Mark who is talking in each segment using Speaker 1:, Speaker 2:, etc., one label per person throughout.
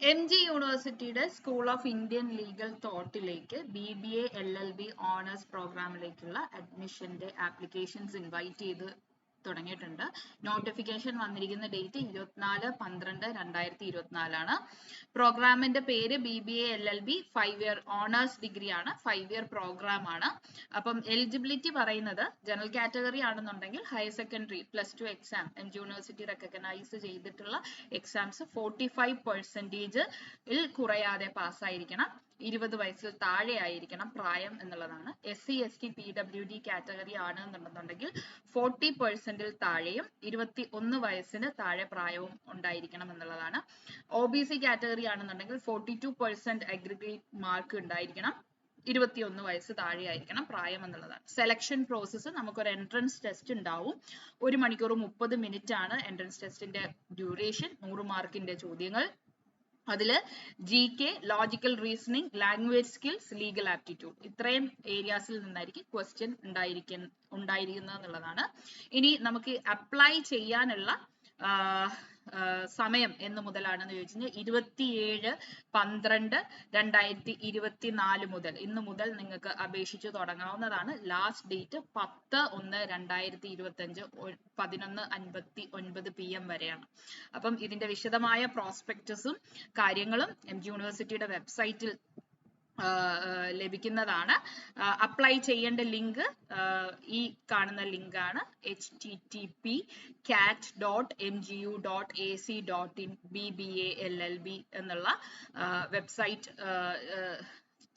Speaker 1: MG യൂണിവേഴ്സിറ്റിയുടെ school of Indian legal തോട്ടിലേക്ക് BBA LLB honours പ്രോഗ്രാമിലേക്കുള്ള അഡ്മിഷന്റെ ആപ്ലിക്കേഷൻസ് ഇൻവൈറ്റ് ചെയ്ത് തുടങ്ങിയിട്ടുണ്ട്. നോട്ടിഫിക്കേഷൻ വന്നിരിക്കുന്ന ഡേറ്റ് 24/12/2024 ആണ്. പ്രോഗ്രാമിന്റെ പേര് BBA LLB 5 year honours degree ആണ്. 5 ഇയർ പ്രോഗ്രാം ആണ്. അപ്പം എലിജിബിലിറ്റി പറയുന്നത് ജനറൽ കാറ്റഗറി ആണെന്നുണ്ടെങ്കിൽ higher secondary +2 exam MG university recognise ചെയ്തിട്ടുള്ള എക്സാംസ് 45% കുറയാതെ പാസ്സായിരിക്കണം. 20 വയസ്സിൽ താഴെ ആയിരിക്കണം പ്രായം എന്നുള്ളതാണ്. SC ST PWD കാറ്റഗറി ആണ് എന്നുണ്ടെന്നുണ്ടെങ്കിൽ 40% താഴെയും 21 വയസ്സിന് താഴെ പ്രായവും ഉണ്ടായിരിക്കണം എന്നുള്ളതാണ്. OBC കാറ്റഗറി ആണെന്നുണ്ടെങ്കിൽ 42% അഗ്രിഗേറ്റ് മാർക്ക് ഉണ്ടായിരിക്കണം. 21 വയസ്സ് താഴെ ആയിരിക്കണം പ്രായം എന്നുള്ളതാണ്. സെലക്ഷൻ പ്രോസസ്സ് നമുക്കൊരു എൻട്രൻസ് ടെസ്റ്റ് ഉണ്ടാവും. 1 മണിക്കൂർ 30 മിനിറ്റ് ആണ് എൻട്രൻസ് ടെസ്റ്റിന്റെ ഡ്യൂറേഷൻ. 100 മാർക്കിന്റെ ചോദ്യങ്ങൾ. അതില് GK, logical reasoning, language skills, legal aptitude ഇത്രയും ഏരിയാസിൽ നിന്നായിരിക്കും ക്വസ്റ്റ്യൻ ഉണ്ടായിരിക്കുന്നത് എന്നുള്ളതാണ്. ഇനി നമുക്ക് അപ്ലൈ ചെയ്യാനുള്ള സമയം എന്ന് മുതലാണെന്ന് ചോദിച്ചാൽ 27/12/2024 മുതൽ ഇന്ന് മുതൽ നിങ്ങൾക്ക് അപേക്ഷിച്ച് തുടങ്ങാവുന്നതാണ്. ലാസ്റ്റ് ഡേറ്റ് 10/1/2025 11:59 PM വരെയാണ്. അപ്പം ഇതിന്റെ വിശദമായ പ്രോസ്പെക്ടസും കാര്യങ്ങളും MG യൂണിവേഴ്സിറ്റിയുടെ വെബ്സൈറ്റിൽ ലഭിക്കുന്നതാണ്. അപ്ലൈ ചെയ്യേണ്ട ലിങ്ക് ഈ കാണുന്ന ലിങ്ക് ആണ്. http://cat.mgu.ac.in BBA LLB എന്നുള്ള വെബ്സൈറ്റ്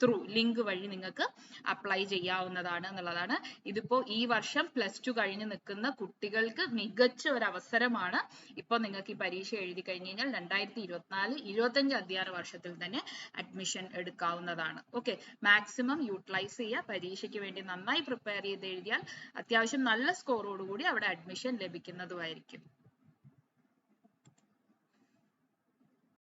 Speaker 1: ത്രൂ ലിങ്ക് വഴി നിങ്ങൾക്ക് അപ്ലൈ ചെയ്യാവുന്നതാണ് എന്നുള്ളതാണ്. ഇതിപ്പോ ഈ വർഷം +2 കഴിഞ്ഞ് നിൽക്കുന്ന കുട്ടികൾക്ക് മികച്ച ഒരു അവസരമാണ്. ഇപ്പൊ നിങ്ങൾക്ക് ഈ പരീക്ഷ എഴുതി കഴിഞ്ഞ് കഴിഞ്ഞാൽ 2024-25 അധ്യയന വർഷത്തിൽ തന്നെ അഡ്മിഷൻ എടുക്കാവുന്നതാണ്. ഓക്കെ, മാക്സിമം യൂട്ടിലൈസ് ചെയ്യുക. പരീക്ഷയ്ക്ക് വേണ്ടി നന്നായി പ്രിപ്പയർ ചെയ്ത് എഴുതിയാൽ അത്യാവശ്യം നല്ല സ്കോറോടുകൂടി അവിടെ അഡ്മിഷൻ ലഭിക്കുന്നതുമായിരിക്കും.